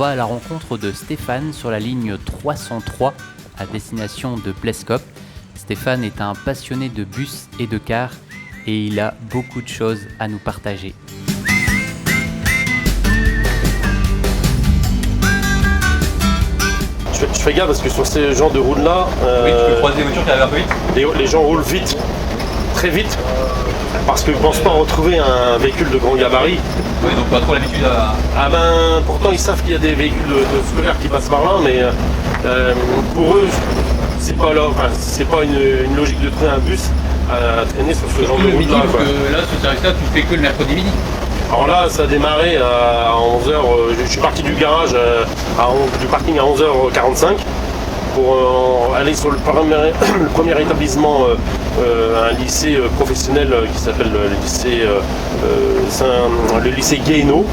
va à la rencontre de Stéphane sur la ligne 303 à destination de Plescop. Stéphane est un passionné de bus et de cars et il a beaucoup de choses à nous partager. Je fais gaffe parce que sur ces genres de routes-là, Oui, tu peux croiser des voitures qui arrivent un peu vite. les gens roulent vite, très vite, parce qu'ils ne pensent pas retrouver un véhicule de grand gabarit. Oui, donc pas trop l'habitude à... Ah ben, pourtant ils savent qu'il y a des véhicules de scolaires qui passent par là, mais pour eux, c'est pas là, enfin, c'est pas une logique de traîner un bus à traîner sur ce genre de le midi, route-là. parce que là, ce service-là, tu fais que le mercredi midi. Alors là, ça a démarré à 11h. Je suis parti du garage, du parking à 11h45 pour aller sur le premier établissement, un lycée professionnel qui s'appelle le lycée Guéhenno.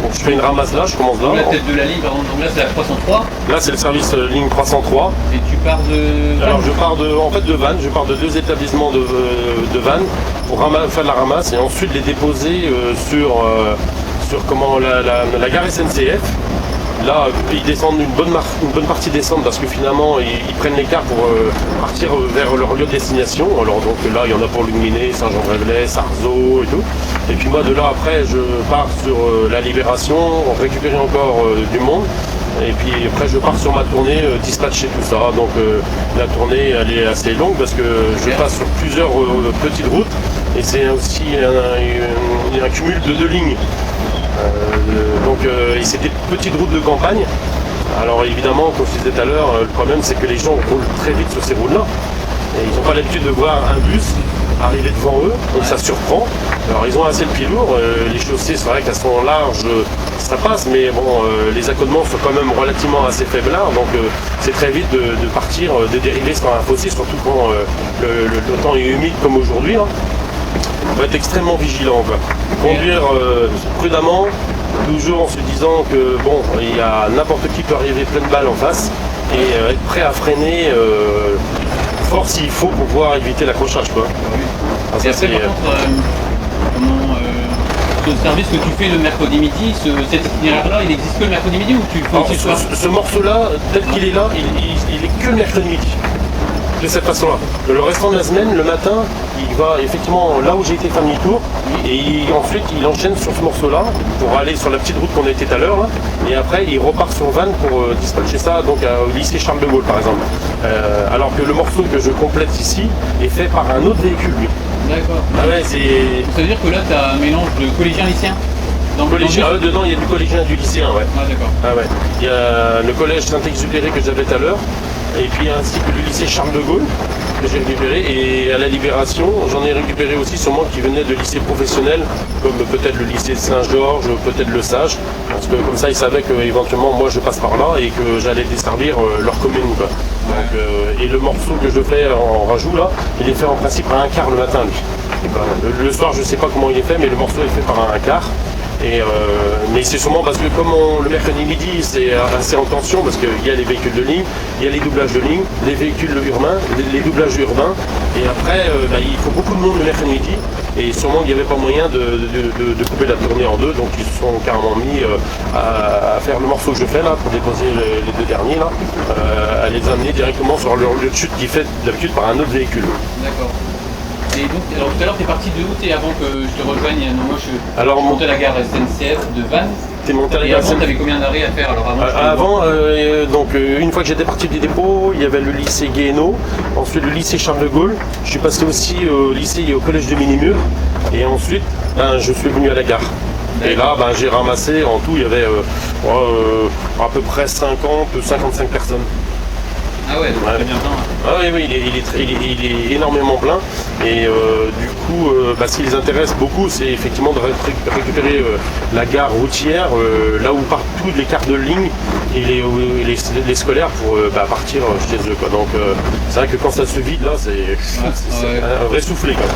Donc je fais une ramasse là, je commence là. Donc la tête de la ligne, par exemple, donc là, c'est la 303. Là, c'est le service ligne 303. Et tu pars de... Alors je pars de Vannes, je pars de 2 établissements de Vannes pour faire la ramasse et ensuite les déposer sur la gare SNCF. Là, ils descendent une bonne partie descendent parce que finalement ils prennent l'écart pour partir vers leur lieu de destination. Alors donc là, il y en a pour Luminé, Saint-Jean-de-Révelay, Sarzeau et tout. Et puis moi de là après, je pars sur la Libération, récupérer encore du monde. Et puis après je pars sur ma tournée, dispatcher tout ça. Donc la tournée elle est assez longue parce que je passe sur plusieurs petites routes et c'est aussi un cumul de 2 lignes. Et c'est des petites routes de campagne. Alors évidemment, comme je disais tout à l'heure, le problème c'est que les gens roulent très vite sur ces routes-là. Et ils n'ont pas l'habitude de voir un bus arriver devant eux, donc ça surprend. Alors ils ont assez de pieds lourds, les chaussées c'est vrai qu'elles sont larges, ça passe, mais bon, les accotements sont quand même relativement assez faiblards, donc c'est très vite de partir, de dériver sur un fossé, surtout quand le temps est humide comme aujourd'hui. Hein. On va être extrêmement vigilant, quoi. Conduire prudemment, toujours en se disant que bon, il y a n'importe qui peut arriver pleine balle en face et être prêt à freiner fort s'il faut pour pouvoir éviter l'accrochage, quoi. Ah, et après, par contre, ce service que tu fais le mercredi midi, cet itinéraire-là, il existe que le mercredi midi ou tu le fais aussi le soir ? Ce morceau-là, tel qu'il est là, il est que le mercredi midi. De cette façon-là. Le restant de la semaine, le matin, il va effectivement là où j'ai été faire demi-tour et ensuite il enchaîne sur ce morceau-là pour aller sur la petite route qu'on a été tout à l'heure là, et après il repart sur Vannes pour dispatcher ça donc au lycée Charles de Gaulle par exemple. Alors que le morceau que je complète ici est fait par un autre véhicule lui. D'accord. Ah ouais, c'est... Ça veut dire que là tu as un mélange de collégien-lycéen ? Dedans il y a du collégien et du lycéen, ouais. Ah d'accord. Ah ouais. Il y a le collège Saint-Exupéry que j'avais tout à l'heure. Et puis ainsi que le lycée Charles de Gaulle que j'ai récupéré, et à la Libération j'en ai récupéré aussi sûrement qui venaient de lycées professionnels comme peut-être le lycée de Saint-Georges, peut-être le Sage, parce que comme ça ils savaient qu'éventuellement moi je passe par là et que j'allais desservir leur commune, quoi. Donc, et le morceau que je fais en rajout là, il est fait en principe à 1/4 le matin lui. Le soir je sais pas comment il est fait, mais le morceau est fait par un 1/4. Mais c'est sûrement parce que comme le mercredi midi c'est assez en tension parce qu'il y a les véhicules de ligne, il y a les doublages de ligne, les véhicules urbains, les doublages urbains et après il faut beaucoup de monde le mercredi midi et sûrement il n'y avait pas moyen de couper la tournée en deux, donc ils se sont carrément mis à faire le morceau que je fais là pour déposer les 2 derniers là, à les amener directement sur leur lieu de chute qui est fait d'habitude par un autre véhicule. D'accord. Et donc, alors tout à l'heure, tu es parti de où avant que je te rejoigne? Non, moi, je suis monté à la gare SNCF de Vannes. T'es monté à la et gare avant, tu avais combien d'arrêts à faire alors une fois que j'étais parti du dépôt, il y avait le lycée Guéhenno, ensuite le lycée Charles de Gaulle. Je suis passé aussi au lycée et au collège de Minimur. Et ensuite, je suis venu à la gare. Et là, j'ai ramassé, en tout, il y avait à peu près 55 personnes. Ah ouais, donc très bien plein. Ah oui, il est énormément plein. Et du coup, ce qui les intéresse beaucoup, c'est effectivement de récupérer la gare routière, là où partent toutes les cartes de ligne et les scolaires pour partir chez eux, quoi. Donc c'est vrai que quand ça se vide là, c'est un vrai soufflet, quoi.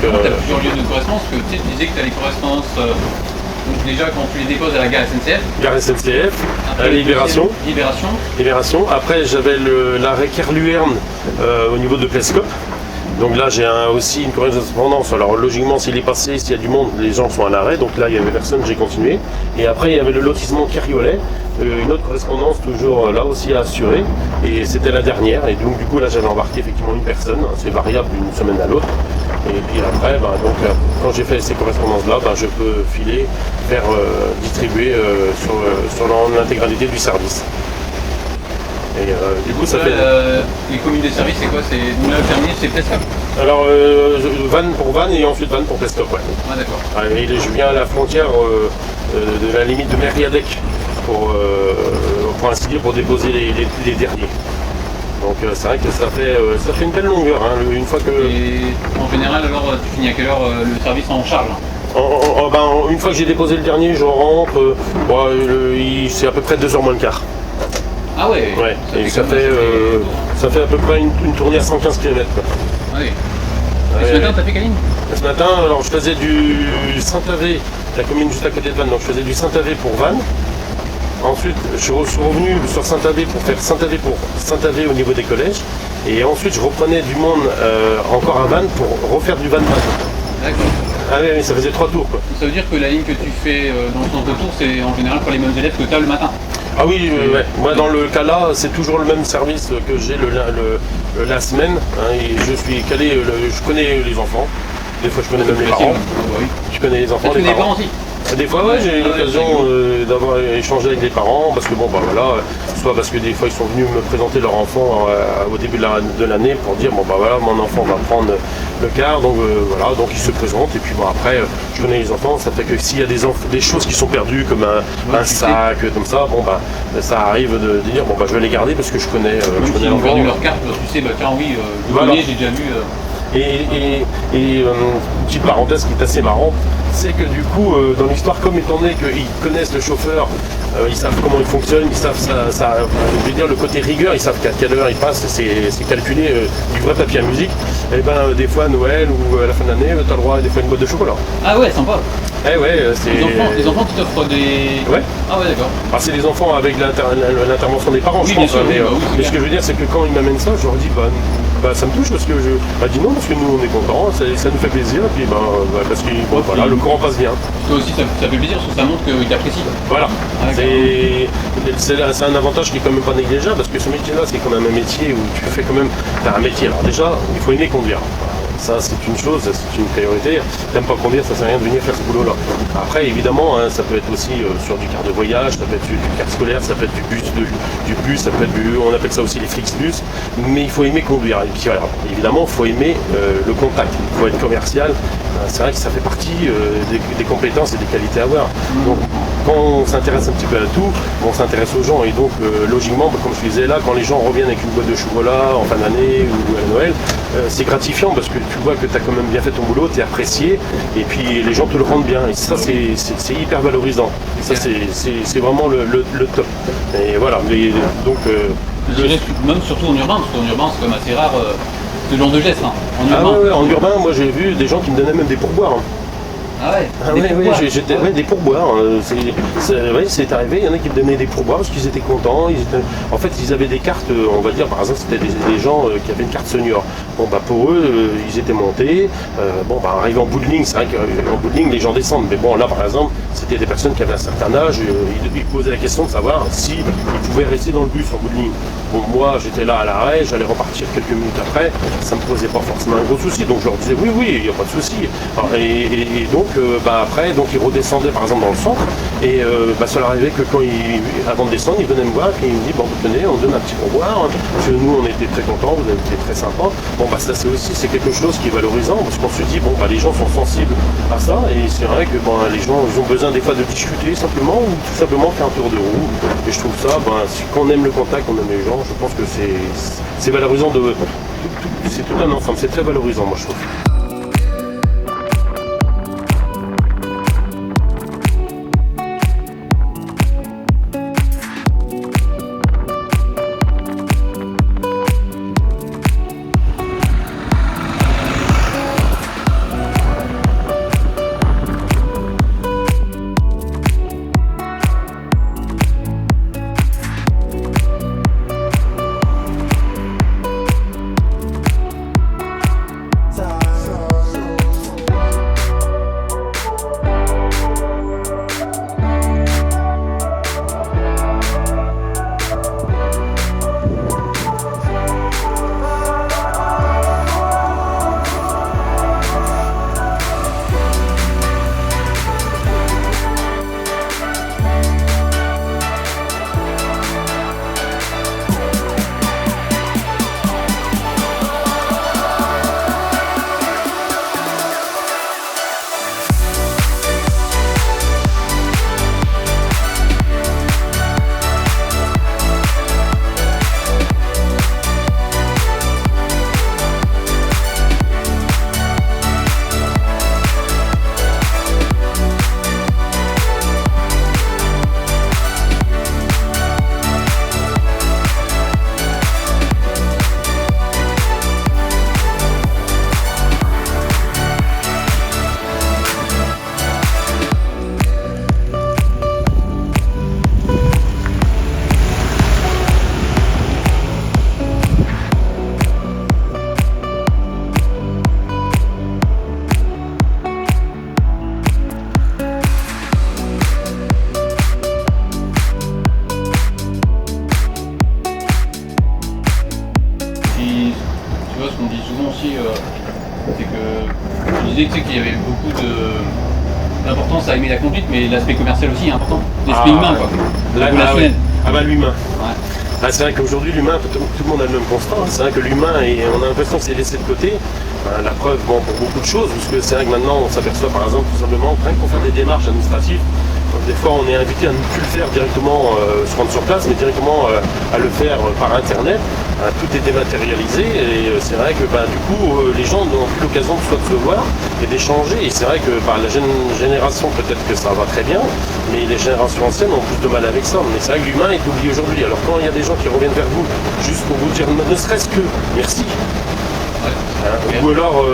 Tu as plusieurs lieux de correspondance, parce que tu disais que tu as les correspondances donc déjà quand tu les déposes à la gare SNCF. Gare SNCF, à Libération. Libération. Après j'avais l'arrêt Kerluerne au niveau de Plescope. Donc là j'ai aussi une correspondance. Alors logiquement s'il est passé, s'il y a du monde, les gens sont à l'arrêt. Donc là il y avait personne, j'ai continué. Et après il y avait le lotissement Kerriolet, une autre correspondance toujours là aussi à assurer. Et c'était la dernière. Et donc du coup là j'avais embarqué effectivement une personne. C'est variable d'une semaine à l'autre. Et puis après, quand j'ai fait ces correspondances-là, je peux filer, faire distribuer sur l'intégralité du service. Et du coup, ça fait. Les communes des services, c'est quoi? C'est le terminus, c'est Plescope? Alors, Vannes pour Vannes et ensuite Vannes pour Plescope, ouais. Ah, d'accord. Et je viens à la frontière de la limite de Mériadec pour ainsi dire, pour déposer les derniers. Donc c'est vrai que ça fait une belle longueur, hein, une fois que... Et en général, alors, tu finis à quelle heure le service en charge? Une fois que j'ai déposé le dernier, je rentre, c'est à peu près 2h moins le quart. Ah ouais. Et ça fait à peu près une tournée à 115 km. Ah oui. Et ce matin, t'as fait quelle ligne? Ce matin, alors je faisais du Saint-Avé, la commune juste à côté de Vannes, donc je faisais du Saint-Avé pour Vannes. Ensuite, je suis revenu sur Saint-Avé pour faire Saint-Avé au niveau des collèges. Et ensuite, je reprenais du monde encore à Vannes pour refaire du Vannes. D'accord. Ah oui, ça faisait 3 tours, quoi. Ça veut dire que la ligne que tu fais dans le sens de tour, c'est en général pour les mêmes élèves que tu as le matin? Ah oui, ouais. Moi dans le cas là, c'est toujours le même service que j'ai la semaine. Hein, et je suis calé, je connais les enfants. Des fois je connais même les parents. Oui. Je connais les enfants, les parents aussi. Des fois, j'ai eu l'occasion d'avoir échangé avec les parents, parce que soit parce que des fois ils sont venus me présenter leur enfant au début de l'année pour dire mon enfant va prendre le quart, donc donc ils se présentent et puis après je connais les enfants, ça fait que s'il y a des choses qui sont perdues comme un sac, comme ça, ça arrive de dire je vais les garder parce que je connais ils ont perdu leur carte, tu sais, tiens oui, je connais, j'ai déjà vu. Et petite parenthèse qui est assez marrante, c'est que du coup, dans l'histoire, comme étant donné qu'ils connaissent le chauffeur, ils savent comment il fonctionne, ils savent je veux dire, le côté rigueur, ils savent qu'à quelle heure il passe, c'est calculé du vrai papier à musique. Et des fois à Noël ou à la fin de l'année, tu as le droit à des fois une boîte de chocolat. Ah ouais, sympa. Eh ouais, c'est... Les enfants qui t'offrent des... Ouais. Ah ouais, d'accord. C'est les enfants avec l'intervention des parents, oui, je pense. Sûr, mais ce que je veux dire, c'est que quand ils m'amènent ça, je leur dis, ça me touche parce que je dis non, parce que nous on est contents, ça nous fait plaisir, et puis parce que le courant passe bien. Toi aussi, ça fait plaisir parce que ça montre qu'ils t'apprécient. Voilà. C'est un avantage qui est quand même pas négligeable parce que ce métier-là, c'est quand même un métier où tu fais quand même. T'as un métier. Alors déjà, il faut aimer conduire. Ça, c'est une chose, c'est une priorité. T'aimes pas conduire, ça sert à rien de venir faire ce boulot-là. Après, évidemment, ça peut être aussi sur du car de voyage, ça peut être du car scolaire, ça peut être du bus, ça peut être on appelle ça aussi les Flixbus. Mais il faut aimer conduire. Et puis, évidemment, il faut aimer le contact. Il faut être commercial. C'est vrai que ça fait partie des compétences et des qualités à avoir. Donc, quand on s'intéresse un petit peu à tout, on s'intéresse aux gens. Et donc, logiquement, comme je disais là, quand les gens reviennent avec une boîte de chocolat en fin d'année ou à Noël, c'est gratifiant parce que tu vois que tu as quand même bien fait ton boulot, tu es apprécié, et puis les gens te le rendent bien. Et ça, c'est hyper valorisant. Ça, c'est vraiment le top. Et voilà. Donc, je dirais même surtout en urbain, parce qu'en urbain, c'est quand même assez rare ce genre de geste. Hein, en urbain. En urbain, moi j'ai vu des gens qui me donnaient même des pourboires. Hein. Ah ouais, des pourboires. C'est arrivé, il y en a qui me donnaient des pourboires parce qu'ils étaient contents. En fait, ils avaient des cartes, on va dire, par exemple, c'était des gens qui avaient une carte senior. Pour eux, ils étaient montés. Arrivé en bout de ligne, c'est vrai qu'en bout de ligne, les gens descendent. Mais là, par exemple, c'était des personnes qui avaient un certain âge. Ils posaient la question de savoir s'ils pouvaient rester dans le bus en bout de ligne. Moi, j'étais là à l'arrêt, j'allais repartir quelques minutes après. Ça ne me posait pas forcément un gros souci. Donc, je leur disais, oui, il n'y a pas de souci. Et donc, après, ils redescendaient par exemple dans le centre et ça leur arrivait que avant de descendre, ils venaient me voir et ils me disaient tenez, on donne un petit pourboire, parce que nous on était très contents, vous avez été très sympa. Ça c'est quelque chose qui est valorisant parce qu'on se dit les gens sont sensibles à ça et c'est vrai que les gens ils ont besoin des fois de discuter simplement ou tout simplement faire un tour de roue. Et je trouve ça, quand on aime le contact, on aime les gens, je pense que c'est valorisant c'est tout un ensemble, c'est très valorisant moi je trouve. disais qu'il y avait beaucoup d'importance à aimer la conduite, mais l'aspect commercial aussi est important. L'aspect humain, quoi. Ouais. Ah bah l'humain. Ouais. Ah, c'est vrai qu'aujourd'hui l'humain, tout le monde a le même constat, hein. C'est vrai que l'humain, on a l'impression que c'est laissé de côté. La preuve, bon, pour beaucoup de choses, parce que c'est vrai que maintenant on s'aperçoit par exemple tout simplement, rien que pour faire des démarches administratives, des fois on est invité à ne plus le faire directement, se rendre sur place, mais directement à le faire par internet. Tout est dématérialisé et c'est vrai que du coup les gens n'ont plus l'occasion soit de se voir et d'échanger. Et c'est vrai que la jeune génération peut-être que ça va très bien, mais les générations anciennes ont plus de mal avec ça. Mais c'est vrai que l'humain est oublié aujourd'hui. Alors quand il y a des gens qui reviennent vers vous juste pour vous dire ne serait-ce que merci. Ou alors,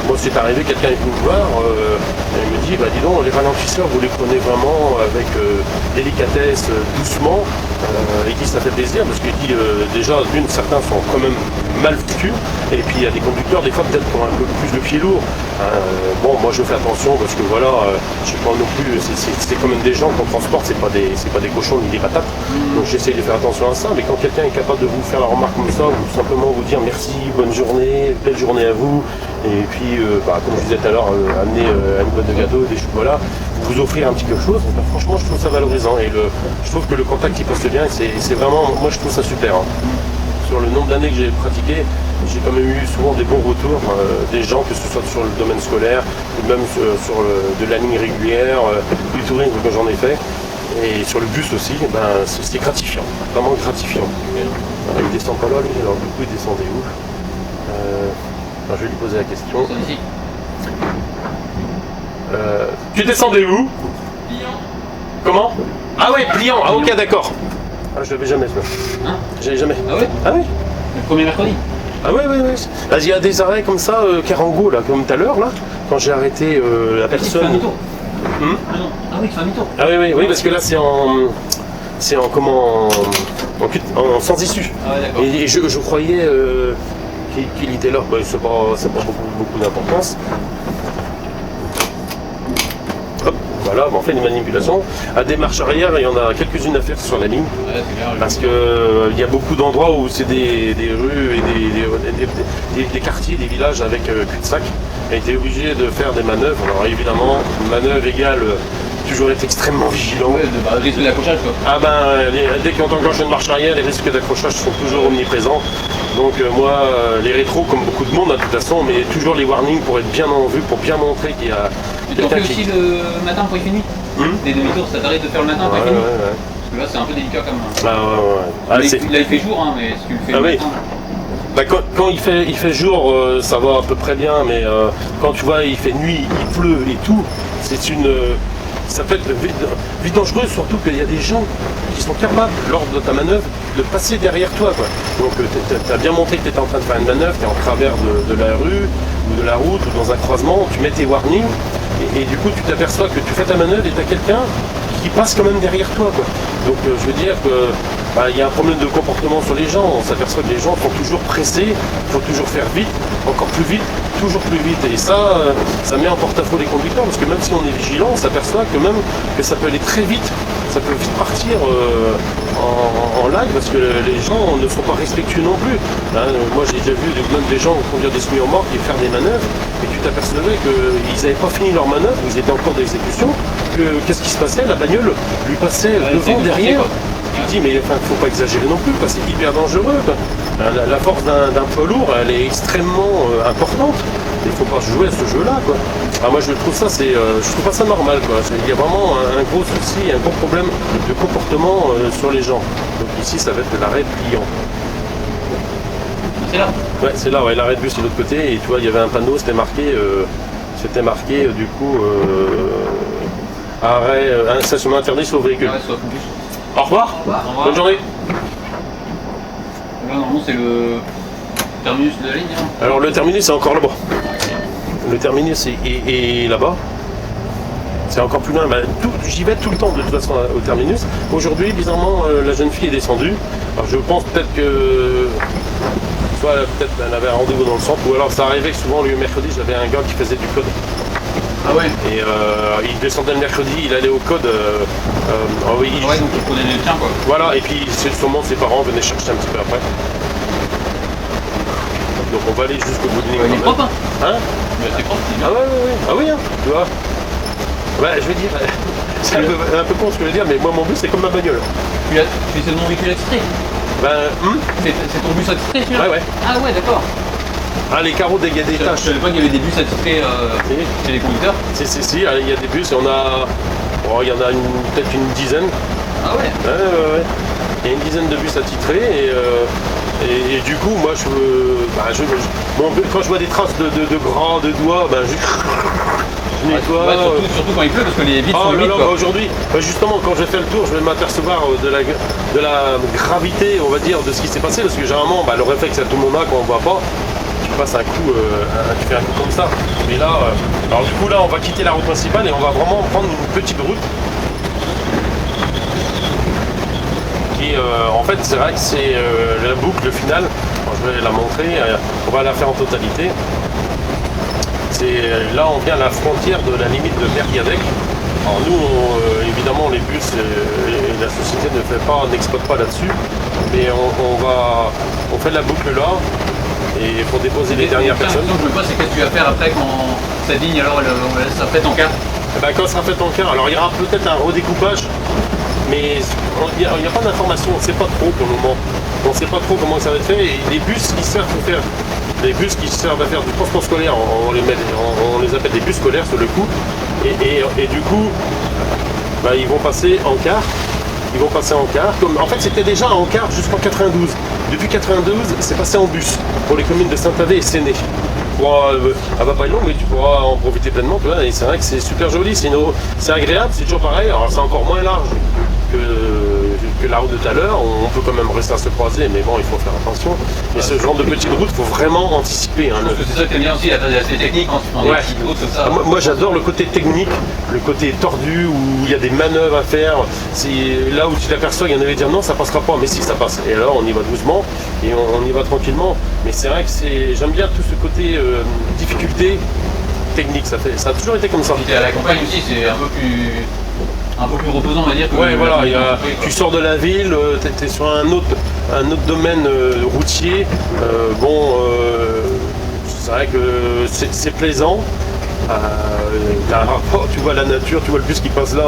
moi c'est arrivé, quelqu'un est venu me voir, et il me dit, dis donc, les ralentisseurs, vous les prenez vraiment avec délicatesse, doucement, et dit ça fait plaisir, parce qu'il dit, déjà, certains sont quand même mal foutus, et puis il y a des conducteurs, des fois peut-être qui ont un peu plus le pied lourd. Bon, moi je fais attention, parce que voilà, je sais pas non plus, c'est quand même des gens qu'on transporte, c'est pas des cochons ni des patates, donc j'essaye de faire attention à ça, mais quand quelqu'un est capable de vous faire la remarque comme ça, ou tout simplement vous dire merci, bonne journée, belle journée à vous, et puis comme je disais tout à l'heure, amener une boîte de gâteaux, des chocolats, vous offrir un petit quelque chose, franchement je trouve ça valorisant, et je trouve que le contact qui passe bien, c'est vraiment, moi je trouve ça super. Sur le nombre d'années que j'ai pratiqué, j'ai quand même eu souvent des bons retours, des gens, que ce soit sur le domaine scolaire, ou même sur de la ligne régulière, du tourisme que j'en ai fait, et sur le bus aussi, c'est gratifiant, vraiment gratifiant. Il descend pas là, lui, alors du coup il descendait où? Je vais lui poser la question. Ici. Tu descendais où? Pliant. Comment? Ah ouais, pliant, ah ok d'accord. Ah je l'avais jamais ça. Hein? J'avais jamais. Ah ouais? Ah oui? Le premier mercredi. Ah ouais. Il y a des arrêts comme ça, Carango, là, comme tout à l'heure, là, quand j'ai arrêté la Tu fais un personne. demi-tour. Ah oui, tu fais un demi-tour. Ah oui, parce que là c'est en sans issue. Ah ouais, d'accord. Et je croyais qu'il était là, c'est pas beaucoup d'importance. Hop, voilà, on fait des manipulations. À démarche arrière, il y en a quelques-unes à faire sur la ligne. Ouais, c'est clair. Parce qu'il y a beaucoup d'endroits où c'est des rues et des quartiers, des villages avec cul-de-sac. Et tu es obligé de faire des manœuvres. Alors évidemment, manœuvre égale toujours être extrêmement vigilant. Ouais, le risque d'accrochage quoi. Ah dès qu'on t'enclenche une marche arrière, les risques d'accrochage sont toujours omniprésents. Donc moi, les rétros, comme beaucoup de monde, de toute façon, mais toujours les warnings pour être bien en vue, pour bien montrer qu'il y a Tu t'en fais aussi le matin pour y finir. Des demi-tours, ça t'arrive de faire le matin pour y finir. Parce que là, c'est un peu délicat quand même. Là, il fait jour, hein, mais si tu le fais le matin. Quand il fait jour, ça va à peu près bien, mais quand tu vois, il fait nuit, il pleut et tout, ça peut être vite dangereux, surtout qu'il y a des gens qui sont capables, lors de ta manœuvre, de passer derrière toi. Donc tu as bien montré que tu étais en train de faire une manœuvre, tu es en travers de la rue, ou de la route, ou dans un croisement, tu mets tes warnings, et du coup tu t'aperçois que tu fais ta manœuvre et tu as quelqu'un qui passe quand même derrière toi. Donc je veux dire que il y a un problème de comportement sur les gens, on s'aperçoit que les gens sont toujours pressés, il faut toujours faire vite, encore plus vite, toujours plus vite. Et ça met en porte-à-faux les conducteurs, parce que même si on est vigilant, on s'aperçoit que ça peut aller très vite, ça peut vite partir en lag, parce que les gens ne sont pas respectueux non plus. Moi j'ai déjà vu même des gens conduire des semi-remorques et faire des manœuvres, et tu t'apercevais qu'ils n'avaient pas fini leur manœuvre, ils étaient encore d'exécution, qu'est-ce qui se passait? La bagnole lui passait devant, derrière. Tu te dis, mais faut pas exagérer non plus, c'est hyper dangereux. La force d'un poids lourd, elle est extrêmement importante. Il faut pas jouer à ce jeu-là. Moi, je trouve ça, je trouve pas ça normal. Il y a vraiment un gros souci, un gros problème de comportement sur les gens. Donc ici, ça va être l'arrêt pliant. C'est là? Ouais, c'est là. L'arrêt de bus, c'est de l'autre côté. Et tu vois, il y avait un panneau, c'était marqué, du coup, arrêt, stationnement interdit sur véhicule. Ouais, soit plus. Au revoir. Bonne journée. Là, normalement, c'est le terminus de la ligne. Alors, le terminus, c'est encore là-bas. Le terminus est là-bas. C'est encore plus loin. J'y vais tout le temps, de toute façon, au terminus. Aujourd'hui, bizarrement, la jeune fille est descendue. Alors, je pense peut-être que... Soit peut-être elle avait un rendez-vous dans le centre, ou alors ça arrivait que souvent, le mercredi, j'avais un gars qui faisait du code. Ah ouais. Et il descendait le mercredi, il allait au code. donc il prenait les tiens quoi. Voilà, et puis sûrement ses parents venaient chercher un petit peu après. Donc on va aller jusqu'au bout de l'île. Il est propre, hein? Mais c'est propre, c'est bien. Ah ouais. Ah oui, hein, tu vois. Ouais, je veux dire, c'est un peu con ce que je veux dire, mais moi mon bus c'est comme ma bagnole. C'est ton véhicule attitré? C'est ton bus attitré celui-là? Ouais. Ah ouais, d'accord. Ah, les carreaux des taches. Je savais pas qu'il y avait des bus attitrés chez les conducteurs. Si, il y a des bus, il y en a peut-être une dizaine. Ah ouais. Ouais. Il y a une dizaine de bus attitrés et du coup, moi, quand je vois des traces de gras, de doigts, je nettoie. Ouais, surtout quand il pleut, parce que les vitres sont humides. Aujourd'hui, justement, quand je fais le tour, je vais m'apercevoir de la gravité, on va dire, de ce qui s'est passé, parce que généralement, le réflexe que tout le monde a quand on ne voit pas, tu passes un coup, tu fais un coup comme ça. Mais là, alors du coup, là, on va quitter la route principale et on va vraiment prendre une petite route. En fait, c'est vrai que c'est la boucle finale. Je vais la montrer. On va la faire en totalité. Là, on vient à la frontière de la limite de Merguiadec. Alors nous, évidemment, les bus et la société n'exploite pas là-dessus, mais on fait la boucle là. Et pour déposer les dernières personnes. La question que je me pose, c'est qu'est-ce que tu vas faire après quand cette ligne alors elle sera faite en quart? Quand elle sera faite en quart, alors il y aura peut-être un redécoupage. Mais il n'y a pas d'information, on ne sait pas trop pour le moment. On ne sait pas trop comment ça va être fait. Et les bus qui servent à faire du transport scolaire, on les appelle des bus scolaires sur le coup. Et du coup, ils vont passer en quart. En fait, c'était déjà en quart jusqu'en 92. Depuis 92, c'est passé en bus pour les communes de Saint-Avé et Séné. Elle va pas être longue, mais tu pourras en profiter pleinement. Tu vois, et c'est vrai que c'est super joli, c'est agréable, c'est toujours pareil. Alors c'est encore moins large que la route de tout à l'heure. On peut quand même rester à se croiser, mais bon, il faut faire attention. Et ce genre de petite route, il faut vraiment anticiper. Parce que c'est ça que tu aimes bien aussi, l'aspect technique quand tu prends des petites routes comme ça. Moi j'adore le côté technique, le côté tordu, où il y a des manœuvres à faire. C'est là où tu t'aperçois, il y en avait dire non, ça passera pas, mais si, ça passe. Et alors on y va doucement et on y va tranquillement. Mais c'est vrai que j'aime bien tout ce côté difficulté technique, ça a toujours été comme ça. Et à la campagne aussi, c'est un peu plus reposant, on va dire. Tu sors de la ville, tu es sur un autre domaine routier. C'est vrai que c'est plaisant. T'as un rapport, tu vois la nature, tu vois le bus qui passe là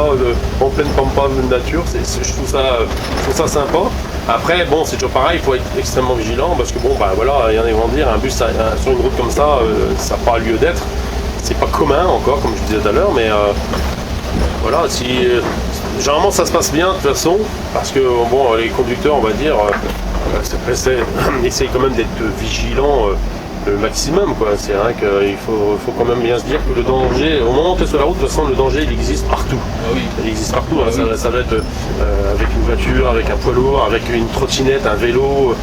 en pleine pampa de nature, je trouve ça sympa. Après c'est toujours pareil, il faut être extrêmement vigilant parce que il y en a qui vont dire un bus sur une route comme ça, ça n'a pas lieu d'être. C'est pas commun encore, comme je disais tout à l'heure, mais généralement ça se passe bien de toute façon, parce que les conducteurs, on va dire, essayent quand même d'être vigilants le maximum, quoi. C'est vrai qu'il faut quand même bien se dire que le danger, au moment où tu es sur la route, de toute façon le danger il existe partout. Ah oui. Il existe partout, ça va être avec une voiture, avec un poids lourd, avec une trottinette, un vélo.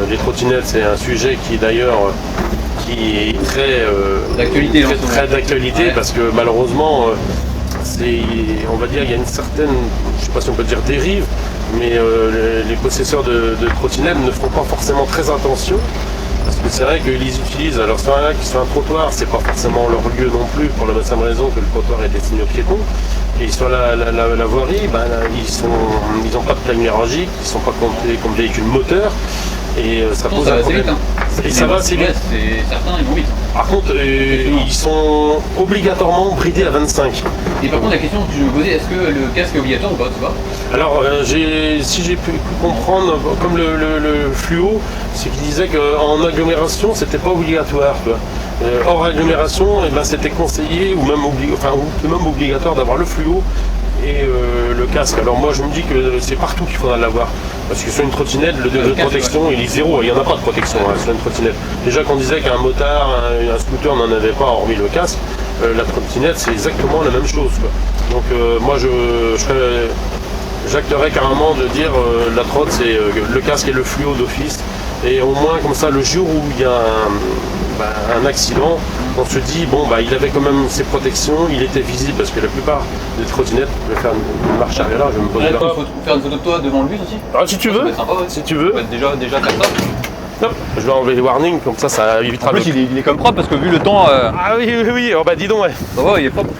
Les trottinettes c'est un sujet qui d'ailleurs qui est très d'actualité, parce que malheureusement on va dire il y a une certaine, je sais pas si on peut dire dérive, mais les possesseurs de trottinettes ne font pas forcément très attention, parce que c'est vrai qu'ils utilisent, alors sur un trottoir, c'est pas forcément leur lieu non plus, pour la simple raison que le trottoir est destiné aux piétons, et sur la voirie, ils n'ont pas de plaque hiérarchique, ils ne sont pas comptés comme véhicule moteur. Et ça pose un problème. Et ça va assez vite. Certains ils vont vite. Par contre, ils sont obligatoirement bridés à 25. Et par contre, la question que je me posais, est-ce que le casque est obligatoire ou pas, tu vois? Alors, si j'ai pu comprendre, comme le fluo, c'est qu'il disait qu'en agglomération, c'était pas obligatoire. Hors agglomération, c'était conseillé ou même obligatoire d'avoir le fluo et le casque. Alors moi je me dis que c'est partout qu'il faudra l'avoir, parce que sur une trottinette le degré de protection il est zéro, il n'y en a pas de protection sur une trottinette. Déjà qu'on disait qu'un motard, un scooter n'en avait pas hormis le casque, la trottinette c'est exactement la même chose, quoi. Donc moi j'acterais carrément de dire la trotte c'est le casque et le fluo d'office, et au moins comme ça le jour où il y a un accident, on se dit il avait quand même ses protections, il était visible, parce que la plupart des trottinettes pouvaient faire une marche arrière là, je me pose là. Il faut faire une photo de toi devant le bus aussi. Si tu veux, sympa, ouais. si tu veux. Déjà faire ça. Hop, je vais enlever les warnings, comme ça évitera. En plus il est comme propre, parce que vu le temps. Ah oui, oh dis donc, ouais. Ça va, il est propre.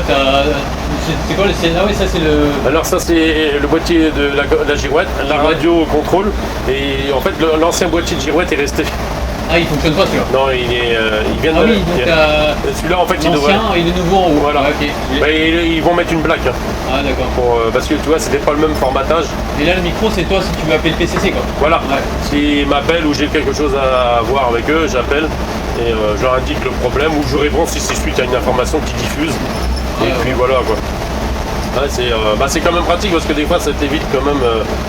c'est quoi ah oui, ça c'est le... Alors ça c'est le boîtier de la girouette, la radio contrôle, et en fait l'ancien boîtier de girouette est resté. Ah, il fonctionne pas celui-là? Non, il vient de... Ah oui, donc celui-là en fait il devrait... L'ancien et le nouveau en haut. Voilà. Ah, okay. Bah, ils vont mettre une plaque. Hein, ah d'accord. Parce que tu vois, c'était pas le même formatage. Et là le micro c'est toi si tu veux appeler le PCC quoi. Voilà, ouais. S'ils m'appellent ou j'ai quelque chose à voir avec eux, j'appelle et je leur indique le problème ou je réponds si c'est suite à une information qui diffuse. Et puis voilà quoi. Ouais, c'est quand même pratique parce que des fois ça t'évite quand même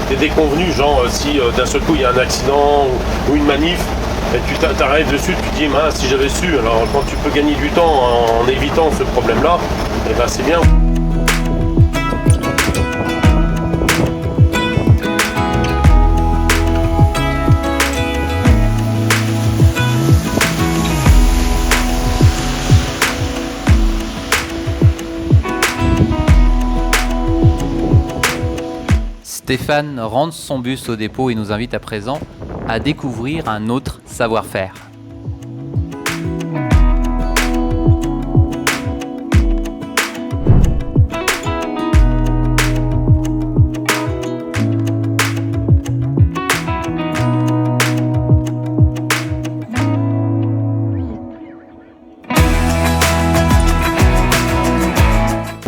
des déconvenus, genre si d'un seul coup il y a un accident ou une manif et tu t'arrêtes dessus, tu te dis mince si j'avais su, alors quand tu peux gagner du temps en évitant ce problème là, et ben c'est bien. Stéphane rentre son bus au dépôt et nous invite à présent à découvrir un autre savoir-faire.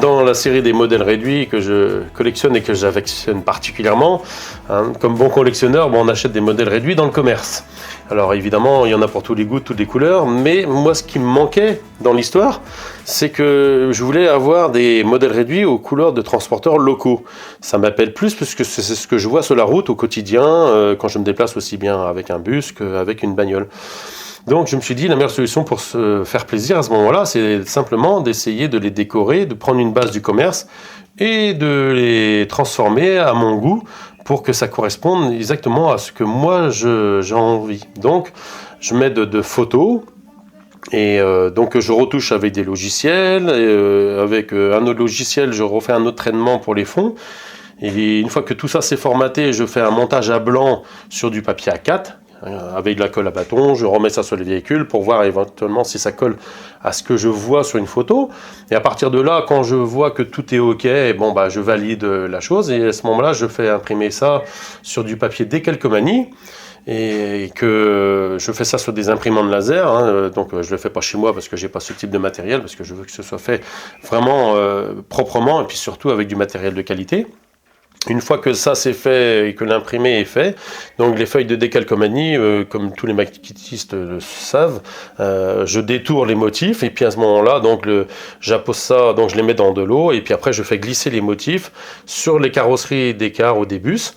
Dans la série des modèles réduits que je collectionne et que j'affectionne particulièrement, hein, comme bon collectionneur, on achète des modèles réduits dans le commerce. Alors évidemment, il y en a pour tous les goûts, toutes les couleurs, mais moi ce qui me manquait dans l'histoire, c'est que je voulais avoir des modèles réduits aux couleurs de transporteurs locaux. Ça m'appelle plus parce que c'est ce que je vois sur la route au quotidien, quand je me déplace aussi bien avec un bus qu'avec une bagnole. Donc je me suis dit, la meilleure solution pour se faire plaisir à ce moment-là, c'est simplement d'essayer de les décorer, de prendre une base du commerce et de les transformer à mon goût pour que ça corresponde exactement à ce que moi j'ai envie. Donc je mets de photos et donc je retouche avec des logiciels, avec un autre logiciel je refais un autre traitement pour les fonds. Et une fois que tout ça c'est formaté, je fais un montage à blanc sur du papier A4. Avec de la colle à bâton, je remets ça sur les véhicules pour voir éventuellement si ça colle à ce que je vois sur une photo. Et à partir de là, quand je vois que tout est OK, bon, bah, je valide la chose. Et à ce moment-là, je fais imprimer ça sur du papier décalcomanie. Et que je fais ça sur des imprimantes laser, hein, donc je le fais pas chez moi parce que j'ai pas ce type de matériel, parce que je veux que ce soit fait vraiment proprement et puis surtout avec du matériel de qualité. Une fois que ça c'est fait et que l'imprimé est fait, donc les feuilles de décalcomanie, comme tous les maquettistes le savent, je détourne les motifs et puis à ce moment-là, donc j'appose ça, donc je les mets dans de l'eau et puis après je fais glisser les motifs sur les carrosseries des cars ou des bus.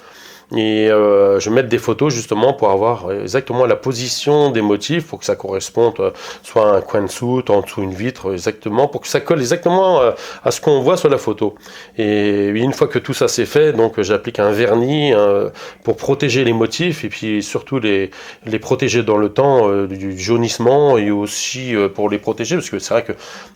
Et je vais mettre des photos justement pour avoir exactement la position des motifs pour que ça corresponde soit à un coin de soute, en dessous une vitre, exactement, pour que ça colle exactement à ce qu'on voit sur la photo. Et une fois que tout ça c'est fait, donc j'applique un vernis pour protéger les motifs et puis surtout les protéger dans le temps du jaunissement et aussi pour les protéger parce que c'est vrai que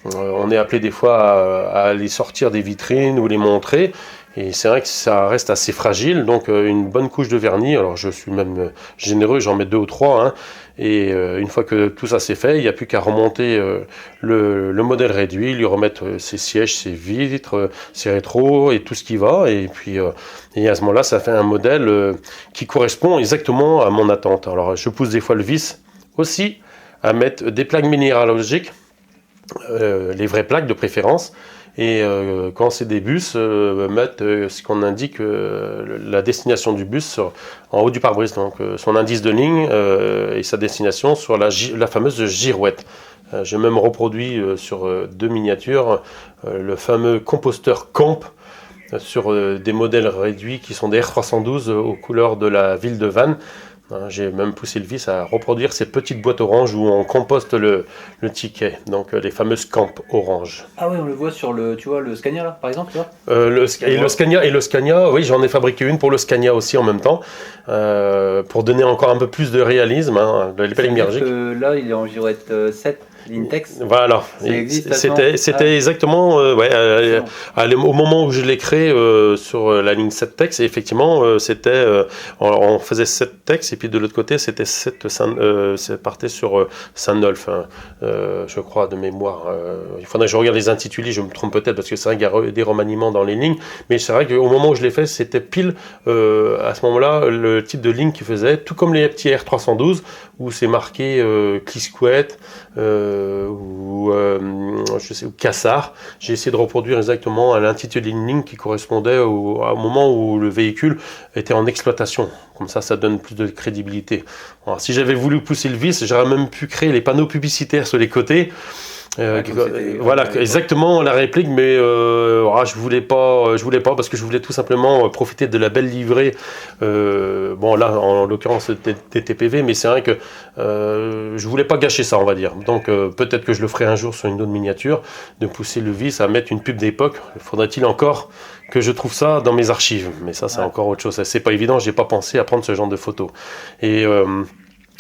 on est appelé des fois à les sortir des vitrines ou les montrer. Et c'est vrai que ça reste assez fragile, donc une bonne couche de vernis, alors je suis même généreux, j'en mets 2 ou 3, hein, et une fois que tout ça c'est fait, il n'y a plus qu'à remonter le modèle réduit, lui remettre ses sièges, ses vitres, ses rétros et tout ce qui va, et puis et à ce moment-là ça fait un modèle qui correspond exactement à mon attente. Alors je pousse des fois le vice aussi à mettre des plaques minéralogiques, les vraies plaques de préférence. Et quand c'est des bus, mettre ce qu'on indique la destination du bus en haut du pare-brise, donc son indice de ligne et sa destination sur la fameuse girouette. J'ai même reproduit sur 2 miniatures le fameux composteur Camp sur des modèles réduits qui sont des R312 aux couleurs de la ville de Vannes. J'ai même poussé le vice à reproduire ces petites boîtes oranges où on composte le ticket, donc les fameuses Camp orange. Ah oui, on le voit sur le Scania là, par exemple, tu vois le Scania, oui, j'en ai fabriqué une pour le Scania aussi en même temps, pour donner encore un peu plus de réalisme, les plaques minéralogiques. Là, il est en girouette 7. L'intex. Voilà. C'était exactement au moment où je l'ai créé sur la ligne 7 textes. Et effectivement, on faisait 7 textes et puis de l'autre côté, c'était 7 ça partait sur Saint-Nolf, hein, je crois de mémoire. Il faudrait que je regarde les intitulés, je me trompe peut-être parce que c'est vrai qu'il y a des remaniements dans les lignes. Mais c'est vrai qu'au moment où je l'ai fait, c'était pile à ce moment-là le type de ligne qu'il faisait, tout comme les petits R312 où c'est marqué Clisquet ou Cassard. J'ai essayé de reproduire exactement à l'intitulé d'une ligne qui correspondait au moment où le véhicule était en exploitation. Comme ça donne plus de crédibilité. Alors, si j'avais voulu pousser le vice, j'aurais même pu créer les panneaux publicitaires sur les côtés. Voilà, exactement la réplique, mais je voulais pas parce que je voulais tout simplement profiter de la belle livrée. Bon là, en l'occurrence, des TPV, mais c'est vrai que je voulais pas gâcher ça, on va dire. Donc peut-être que je le ferai un jour sur une autre miniature, de pousser le vice à mettre une pub d'époque. Faudrait-il encore que je trouve ça dans mes archives, mais ça c'est encore autre chose. C'est pas évident, j'ai pas pensé à prendre ce genre de photos. Et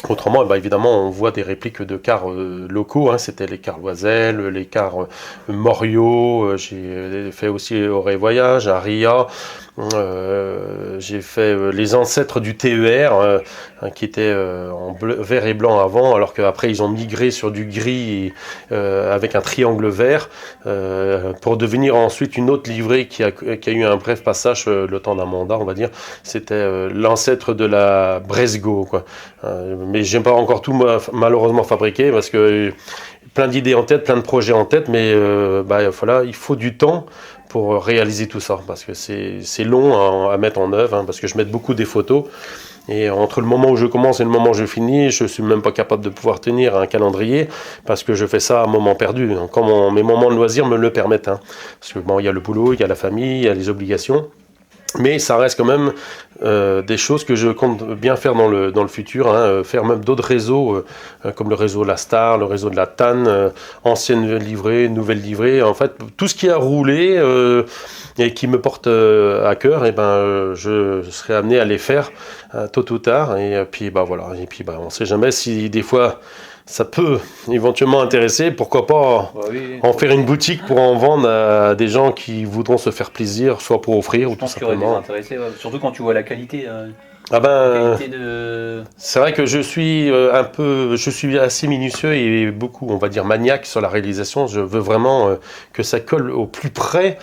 autrement, évidemment, on voit des répliques de cars locaux, hein, c'était les cars Loisel, les cars Morio, j'ai fait aussi Auray Voyage, Aria, j'ai fait les ancêtres du TER, qui était en vert et blanc avant, alors qu'après ils ont migré sur du gris avec un triangle vert, pour devenir ensuite une autre livrée qui a eu un bref passage le temps d'un mandat, on va dire. C'était l'ancêtre de la Bresgo, quoi. Mais j'aime pas encore tout malheureusement fabriqué parce que plein d'idées en tête, plein de projets en tête, mais il faut du temps pour réaliser tout ça parce que c'est long à mettre en œuvre, hein, parce que je mets beaucoup des photos et entre le moment où je commence et le moment où je finis, je suis même pas capable de pouvoir tenir un calendrier parce que je fais ça à moment perdu, donc quand mes moments de loisirs me le permettent, hein, parce que il y a le boulot, il y a la famille, il y a les obligations. Mais ça reste quand même des choses que je compte bien faire dans le futur, hein, faire même d'autres réseaux, comme le réseau La Star, le réseau de la TAN, ancienne livrée, nouvelle livrée, en fait, tout ce qui a roulé et qui me porte à cœur, je serai amené à les faire tôt ou tard, et puis voilà, et puis on sait jamais si des fois ça peut éventuellement intéresser, pourquoi pas en faire une boutique pour en vendre à des gens qui voudront se faire plaisir, soit pour offrir ou tout simplement. Surtout quand tu vois la qualité. C'est vrai que je suis assez minutieux et beaucoup, on va dire, maniaque sur la réalisation. Je veux vraiment que ça colle au plus près.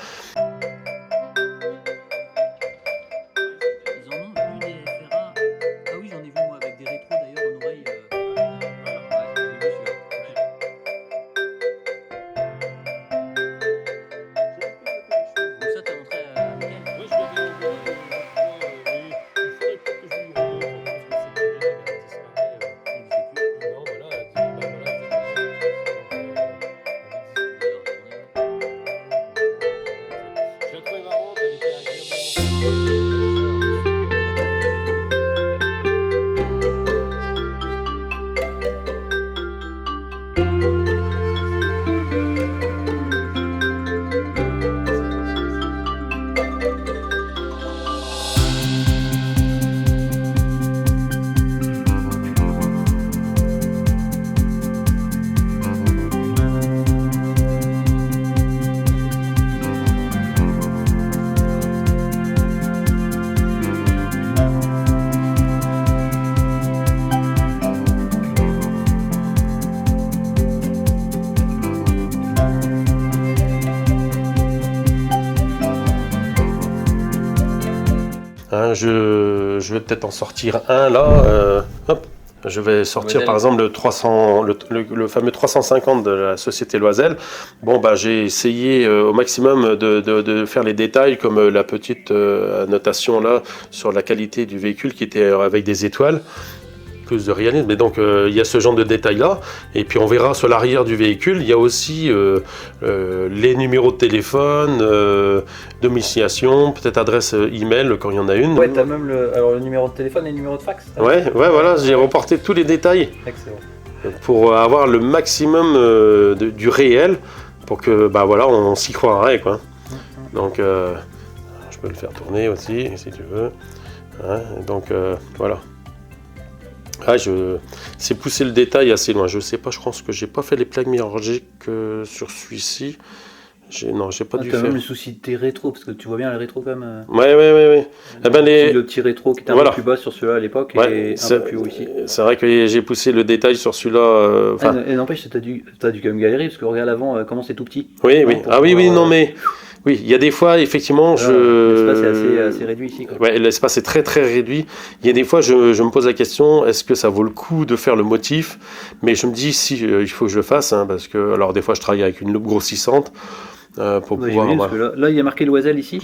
Je vais peut-être en sortir un là. Je vais sortir par exemple le fameux 350 de la société Loisel. J'ai essayé au maximum de faire les détails, comme la petite annotation là sur la qualité du véhicule qui était avec des étoiles. De réalisme, mais donc il y a ce genre de détails là, et puis on verra sur l'arrière du véhicule, il y a aussi les numéros de téléphone, domiciliation, peut-être adresse email quand il y en a une. Ouais, t'as même le numéro de téléphone et le numéro de fax. Ouais, voilà, j'ai reporté tous les détails. Excellent. Pour avoir le maximum du réel, pour que on s'y croirait, quoi. Donc je peux le faire tourner aussi si tu veux, hein, donc voilà. Ah, c'est pousser le détail assez loin. Je sais pas, je pense que j'ai pas fait les plaques mirrorgiques sur celui-ci. Non, j'ai pas dû faire. T'as même le souci de tes rétros, parce que tu vois bien les rétros quand même. Ouais. Eh ben, le petit rétro qui était un peu plus bas sur celui-là à l'époque et un peu plus haut ici. C'est vrai que j'ai poussé le détail sur celui-là. Et n'empêche, t'as dû quand même galérer, parce que regarde l'avant, comment c'est tout petit. Oui. Non mais... Oui, il y a des fois, effectivement, l'espace est assez réduit ici, quoi. Ouais, l'espace est très très réduit. Il y a des fois, je me pose la question, est-ce que ça vaut le coup de faire le motif? Mais je me dis, si, il faut que je le fasse, hein, parce que, alors des fois, je travaille avec une loupe grossissante pour pouvoir... Parce que là, il y a marqué l'oiselle ici.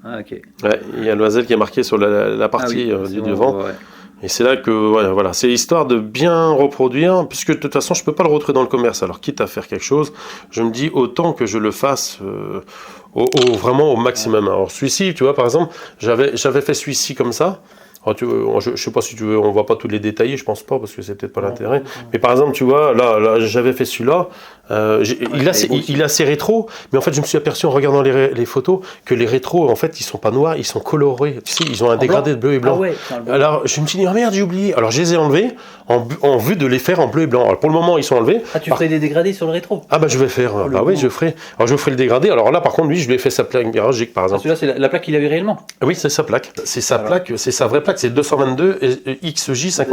Ah, ok. Ouais, il y a l'oiselle qui est marquée sur la partie du devant. Ouais. Et c'est là que, voilà, c'est l'histoire de bien reproduire, puisque de toute façon, je peux pas le retrouver dans le commerce. Alors, quitte à faire quelque chose, je me dis autant que je le fasse vraiment au maximum. Alors, celui-ci, tu vois, par exemple, j'avais fait celui-ci comme ça. Alors, je sais pas si tu veux, on voit pas tous les détails, je pense pas, parce que c'est peut-être pas l'intérêt. Mais par exemple, tu vois, là j'avais fait celui-là. Il est assez rétro, mais en fait, je me suis aperçu en regardant les photos que les rétros, en fait, ils sont pas noirs, ils sont colorés. Tu sais, ils ont un dégradé de bleu et blanc. Ah ouais, alors, je me suis dit, oh merde, j'ai oublié. Alors, je les ai enlevés en vue de les faire en bleu et blanc. Alors, pour le moment, ils sont enlevés. Ah, tu ferais des dégradés sur le rétro? Ah, bah, je vais faire. Bah oui, je ferai. Alors, je ferai le dégradé. Alors là, par contre, lui, je lui ai fait sa plaque mirrorgique, par exemple. Celui-là, c'est la plaque qu'il avait réellement? Oui, c'est sa plaque. C'est sa plaque, c'est sa vraie plaque. C'est 222 XJ56.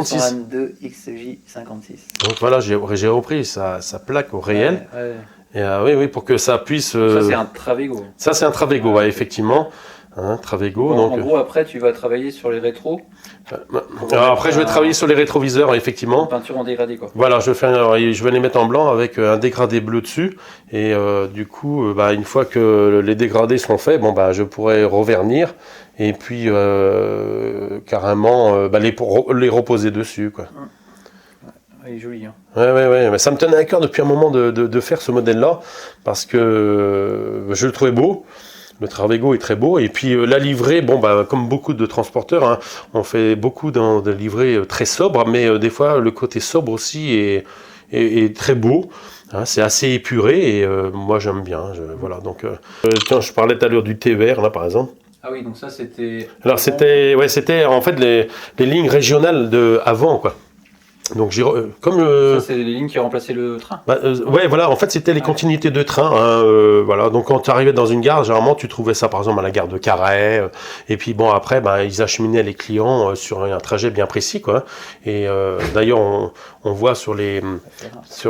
222 XJ56. Donc voilà, j'ai repris sa plaque au réel. Et oui, pour que ça puisse. Ça, c'est un Travego. Ça, c'est un Travego, effectivement. Travego. Bon, donc... En gros, après, tu vas travailler sur les rétros. Alors après, je vais travailler sur les rétroviseurs, effectivement. Une peinture en dégradé, quoi. Voilà, je vais les mettre en blanc avec un dégradé bleu dessus. Et du coup, une fois que les dégradés sont faits, je pourrai revernir et puis carrément les reposer dessus, quoi. Il est joli, hein. Ouais. Mais ça me tenait à cœur depuis un moment de faire ce modèle-là parce que je le trouvais beau. Le Travego est très beau. Et puis la livrée, comme beaucoup de transporteurs, hein, on fait beaucoup de livrées très sobres, mais des fois le côté sobre aussi est très beau. Hein, c'est assez épuré et moi j'aime bien. Voilà. Donc, tiens, je parlais tout à l'heure du TER là par exemple. Ah oui, donc ça c'était. Alors c'était en fait les lignes régionales de avant, quoi. Donc comme ça c'est les lignes qui ont remplacé le train. Ouais, voilà, en fait c'était les continuités de train, hein, voilà. Donc quand tu arrivais dans une gare, généralement tu trouvais ça par exemple à la gare de Carhaix, et puis après ils acheminaient les clients sur un trajet bien précis, quoi. Et d'ailleurs on voit sur les c'est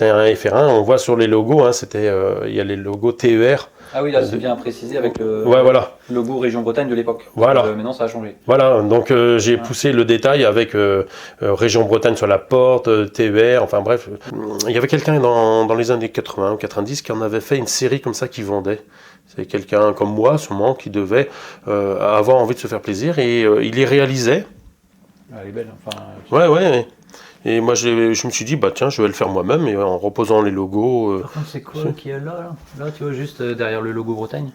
un FR1, on voit sur les logos, hein, il y a les logos TER. Ah oui, là c'est bien précisé avec le logo Région Bretagne de l'époque. Voilà. Maintenant ça a changé. Voilà, donc j'ai poussé le détail avec Région Bretagne sur la porte, TER, enfin bref. Il y avait quelqu'un dans les années 80 ou 90 qui en avait fait une série comme ça qui vendait. C'est quelqu'un comme moi, sûrement, qui devait avoir envie de se faire plaisir et il les réalisait. Elle est belle, enfin. Ouais. Et moi, je me suis dit, tiens, je vais le faire moi-même, et en reposant les logos. Par contre, c'est quoi qu'il y a là? Là, tu vois, juste derrière le logo Bretagne.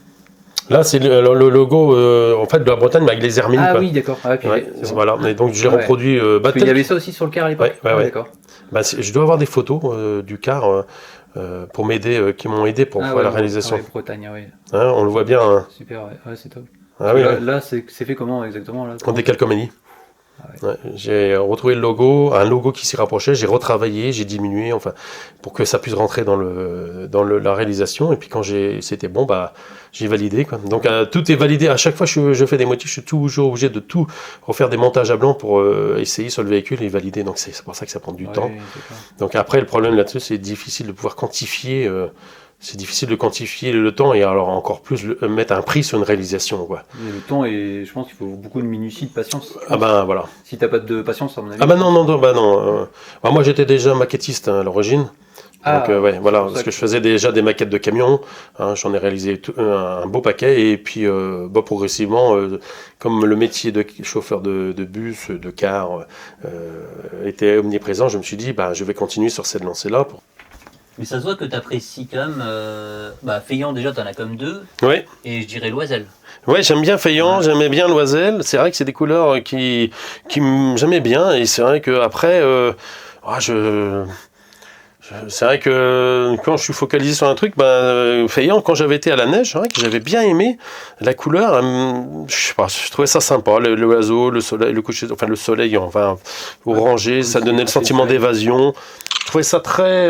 Là, c'est le logo en fait, de la Bretagne, mais avec les hermines. Ah quoi. Oui, d'accord. Ah, okay, bon. Voilà, et donc j'ai reproduit. Il y avait ça aussi sur le car à l'époque. Ouais. D'accord. Je dois avoir des photos du car pour m'aider, qui m'ont aidé pour faire la réalisation. Bretagne, oui. Hein, on le voit bien. Hein. Super, ouais, c'est top. Ah, là c'est fait comment exactement là? En décalcoménie. J'ai retrouvé le logo, un logo qui s'y rapprochait, j'ai retravaillé, j'ai diminué, enfin, pour que ça puisse rentrer dans la réalisation. Et puis quand c'était bon, j'ai validé, quoi. Donc tout est validé. À chaque fois que je fais des motifs, je suis toujours obligé de tout refaire des montages à blanc pour essayer sur le véhicule et valider. Donc c'est pour ça que ça prend du temps. Donc après, le problème là-dessus, c'est difficile de pouvoir quantifier. C'est difficile de quantifier le temps et alors encore plus mettre un prix sur une réalisation, quoi. Et le temps, et je pense qu'il faut beaucoup de minutie, de patience. Voilà. Si t'as pas de patience, à mon avis. Non. Moi j'étais déjà maquettiste à l'origine. Donc voilà, parce que je faisais déjà des maquettes de camions, hein, j'en ai réalisé un beau paquet et puis progressivement, comme le métier de chauffeur de bus, de car était omniprésent, je me suis dit je vais continuer sur cette lancée-là. Mais ça se voit que tu apprécies quand même. Feuillant, déjà, tu en as comme deux. Oui. Et je dirais l'oiselle. Ouais, j'aime bien Feuillant, j'aimais bien l'oiselle. C'est vrai que c'est des couleurs qui j'aimais bien. Et c'est vrai qu'après, C'est vrai que quand je suis focalisé sur un truc, Feignant, quand j'avais été à la neige, c'est vrai que j'avais bien aimé la couleur. Je sais pas, je trouvais ça sympa. L'oiseau, le soleil, le coucher, enfin le soleil, enfin orangé, ça donnait le sentiment d'évasion. Je trouvais ça très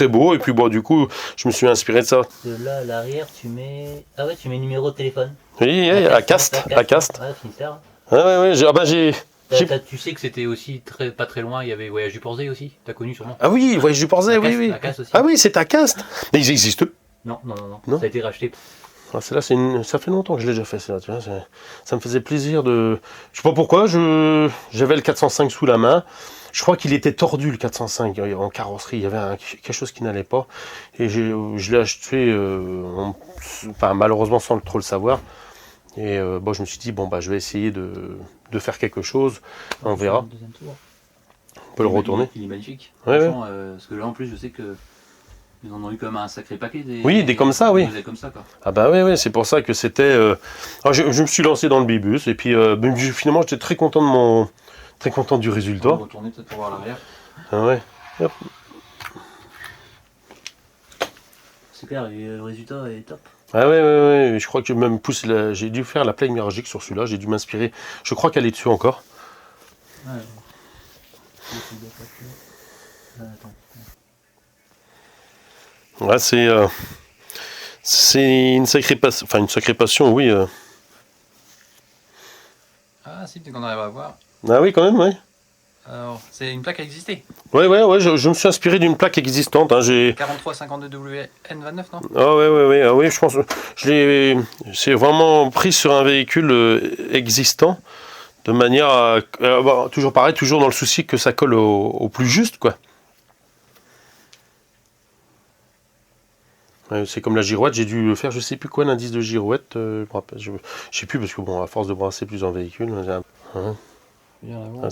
beau. Et puis du coup, je me suis inspiré de ça. De là à l'arrière, tu mets numéro de téléphone. Oui, à Cast. Ouais, Finistère. Ouais. J'ai. Tu sais que c'était aussi pas très loin, il y avait Voyage du Porzay aussi, t'as connu sûrement. Ah oui, Voyage du Porzay, oui. Ah oui, c'est à Cast. Mais ils existent. Non, ça a été racheté. Ah, ça fait longtemps que je l'ai déjà fait, ça me faisait plaisir de... Je sais pas pourquoi, j'avais le 405 sous la main. Je crois qu'il était tordu, le 405, en carrosserie. Il y avait quelque chose qui n'allait pas. Et je l'ai acheté, malheureusement sans trop le savoir. Et je me suis dit, je vais essayer de faire quelque chose. On verra. On peut le retourner. Il est magnifique. Ouais. Parce que là, en plus, je sais que ils en ont eu quand même un sacré paquet. Des comme ça, oui. Comme ça, quoi. Ah oui, c'est pour ça que c'était... je me suis lancé dans le bibus. Et puis, finalement, j'étais très content du résultat. On va retourner peut-être pour voir l'arrière. Ah ouais. Hop. C'est clair, le résultat est top. Ah ouais, je crois que même j'ai dû faire la plaque miragée sur celui-là, j'ai dû m'inspirer. Je crois qu'elle est dessus encore. Ouais. Ouais, c'est une sacrée passion, oui. Ah si, peut-être qu'on arrive à voir. Ah oui, quand même, oui. Alors, c'est une plaque qui existait. Ouais, je me suis inspiré d'une plaque existante. 4352WN29, non? Ah oui, je pense. C'est vraiment pris sur un véhicule existant, de manière à. Toujours pareil, toujours dans le souci que ça colle au plus juste, quoi. C'est comme la girouette, j'ai dû faire, je sais plus quoi, l'indice de girouette. Je sais plus, parce que à force de brasser plusieurs véhicules.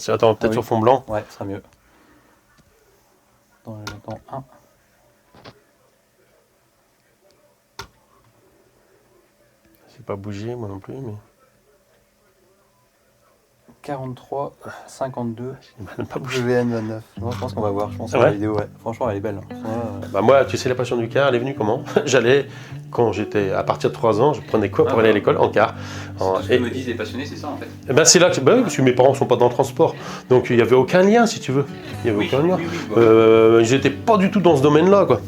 Attends, peut-être sur fond blanc. Ouais, ce sera mieux. J'entends 1. C'est pas bougé, moi non plus, mais. 43, 52, pas bougé. WN29. Non, je pense qu'on va voir. Je pense que la vidéo, ouais. Franchement, elle est belle. Moi, tu sais, la passion du car, elle est venue comment? Quand j'étais à partir de 3 ans, je prenais quoi pour aller à l'école? En car. Ce que me disent les passionnés, c'est ça en fait. C'est là que. Parce que mes parents sont pas dans le transport. Donc il n'y avait aucun lien, si tu veux. Il n'y avait aucun lien. Ils n'étaient pas du tout dans ce domaine-là, quoi.